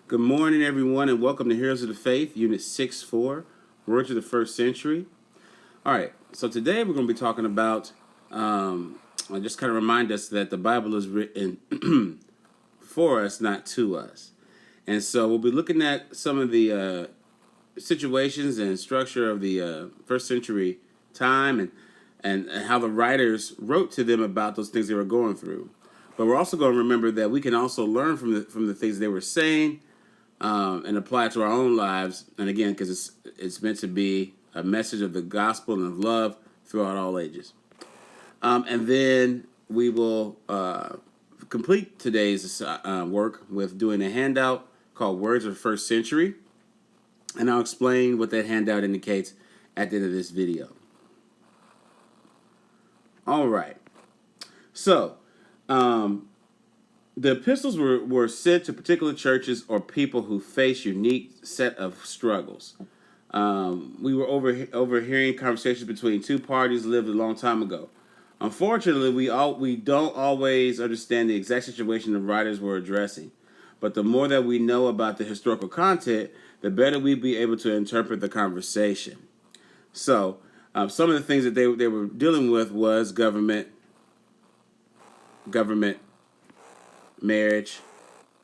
Good morning, everyone, and welcome to Heroes of the Faith, Unit 6-4, Words of the First Century. All right, so today we're going to be talking about, I just kind of remind us that the Bible is written for us, not to us. And so we'll be looking at some of the situations and structure of the first century time and how the writers wrote to them about those things they were going through. But we're also going to remember that we can also learn from the things they were saying and apply it to our own lives. And again, because it's meant to be a message of the gospel and of love throughout all ages. And then we will complete today's work with doing a handout called Words of the First Century. And I'll explain what that handout indicates at the end of this video. All right. So, the epistles were sent to particular churches or people who face unique set of struggles. We were overhearing conversations between two parties lived a long time ago. Unfortunately, we don't always understand the exact situation the writers were addressing. But the more that we know about the historical content, the better we'd be able to interpret the conversation. So, some of the things that they were dealing with was government, marriage,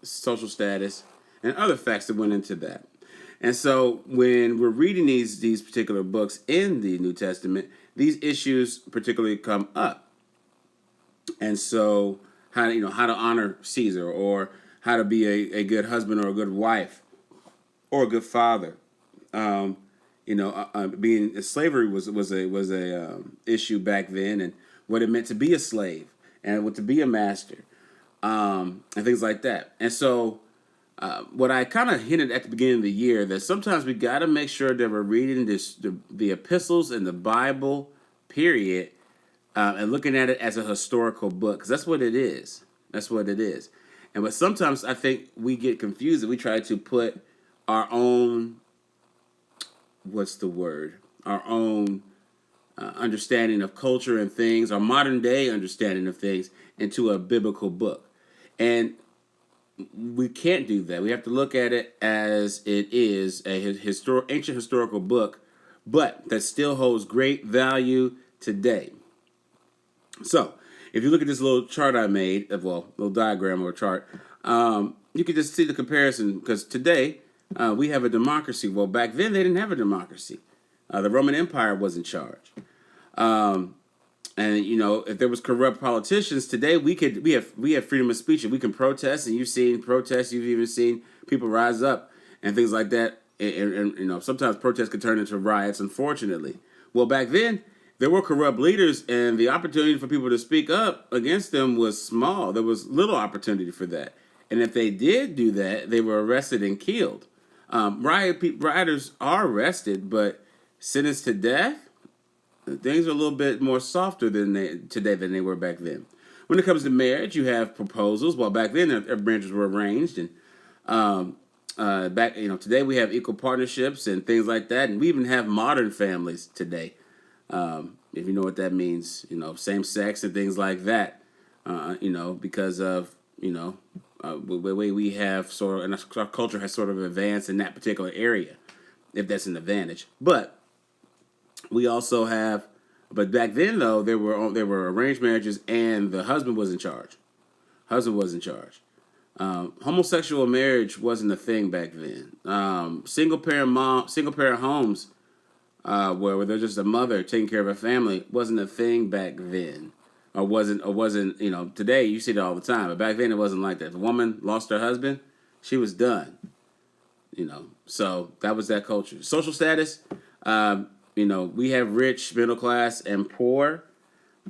social status, and other facts that went into that. And so when we're reading these particular books in the New Testament, these issues particularly come up. And so how to honor Caesar, or how to be a good husband or a good wife or a good father. Being slavery was a issue back then, and what it meant to be a slave and what to be a master. And things like that. And so what I kind of hinted at the beginning of the year, that sometimes we got to make sure that we're reading the epistles and the Bible, period, and looking at it as a historical book, because that's what it is. That's what it is. But sometimes I think we get confused and we try to put our own, our own understanding of culture and things, our modern day understanding of things, into a biblical book. And we can't do that. We have to look at it as it is ancient historical book, but that still holds great value today. So, if you look at this little chart I made, little diagram or chart, you can just see the comparison, because today we have a democracy. Well, back then they didn't have a democracy. The Roman Empire was in charge. And if there was corrupt politicians today, we have freedom of speech and we can protest. And you've seen protests, you've even seen people rise up and things like that. And sometimes protests can turn into riots, unfortunately. Well, back then there were corrupt leaders, and the opportunity for people to speak up against them was small. There was little opportunity for that. And if they did do that, they were arrested and killed. Rioters are arrested, but sentenced to death. Things are a little bit more softer today than they were back then. When it comes to marriage, you have proposals. Well, back then, marriages were arranged, and today we have equal partnerships and things like that, and we even have modern families today. If you know what that means, same sex and things like that. Because of the way we have and our culture has sort of advanced in that particular area, if that's an advantage, but. We also have, but back then though there were arranged marriages, and the husband was in charge. Homosexual marriage wasn't a thing back then. Single parent homes, where there's just a mother taking care of a family, wasn't a thing back then, or wasn't. Today you see it all the time, but back then it wasn't like that. If a woman lost her husband, she was done. So that was that culture. Social status. We have rich, middle class, and poor.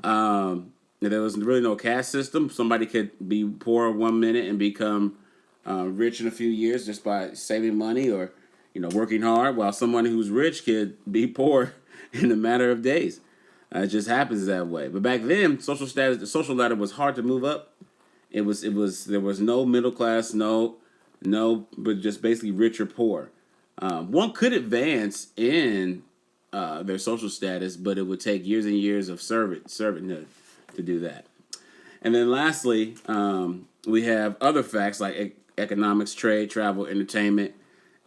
There was really no caste system. Somebody could be poor 1 minute and become rich in a few years just by saving money or, working hard, while someone who's rich could be poor in a matter of days. It just happens that way. But back then, social status, the social ladder was hard to move up. There was no middle class, but just basically rich or poor. One could advance in their social status, but it would take years and years of servanthood to do that. And then lastly, we have other facts like economics, trade, travel, entertainment.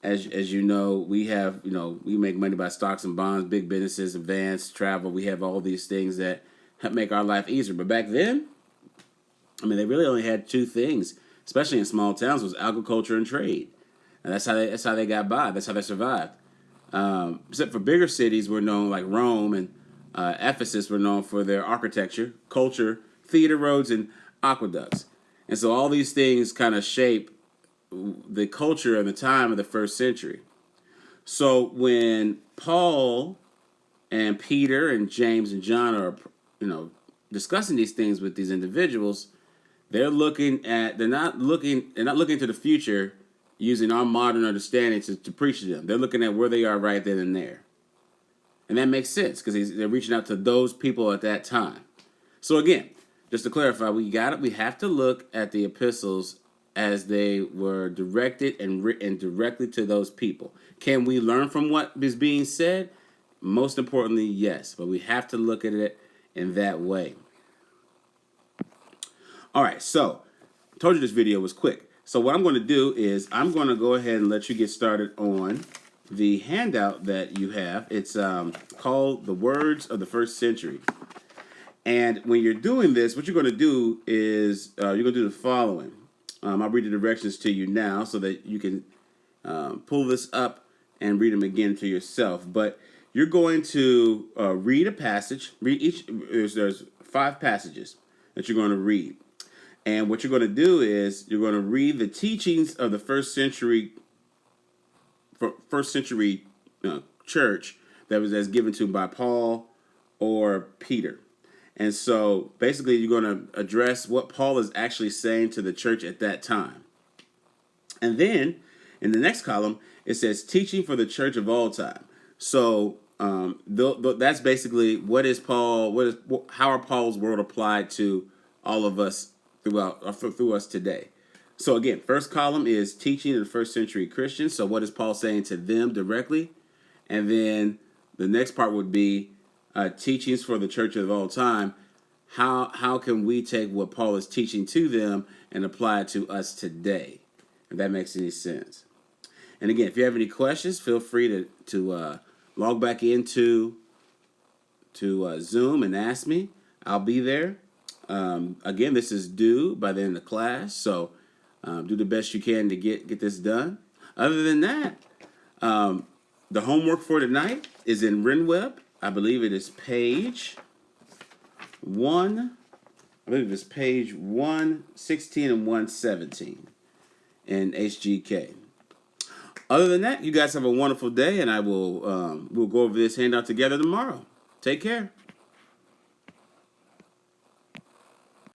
As you know, we have, we make money by stocks and bonds, big businesses, advanced travel. We have all these things that help make our life easier. But back then, I mean, they really only had two things, especially in small towns, was agriculture and trade. And that's how they got by. That's how they survived. Except for bigger cities, were known like Rome and Ephesus were known for their architecture, culture, theater roads, and aqueducts. And so all these things kind of shape the culture and the time of the first century. So when Paul and Peter and James and John are, discussing these things with these individuals, they're not looking to the future using our modern understanding to preach to them. They're looking at where they are right then and there. And that makes sense because they're reaching out to those people at that time. So again, just to clarify, we have to look at the epistles as they were directed and written directly to those people. Can we learn from what is being said? Most importantly, yes, but we have to look at it in that way. All right, so I told you this video was quick. So what I'm going to do is I'm going to go ahead and let you get started on the handout that you have. It's called The Words of the First Century. And when you're doing this, what you're going to do is you're going to do the following. I'll read the directions to you now so that you can pull this up and read them again to yourself. But you're going to read a passage. There's 5 passages that you're going to read. And what you're going to do is you're going to read the teachings of the first century church that's given to by Paul or Peter. And so basically you're going to address what Paul is actually saying to the church at that time. And then in the next column, it says teaching for the church of all time. So that's basically how are Paul's word applied to all of us through us today. So again, first column is teaching of the first century Christians. So what is Paul saying to them directly? And then the next part would be teachings for the church of all time. How can we take what Paul is teaching to them and apply it to us today? If that makes any sense. And again, if you have any questions, feel free to log back into Zoom and ask me. I'll be there. Again, this is due by the end of the class, so do the best you can to get this done. Other than that, the homework for tonight is in RenWeb. I believe it is page 116 and 117 in HGK. Other than that, you guys have a wonderful day, and we'll go over this handout together tomorrow. Take care.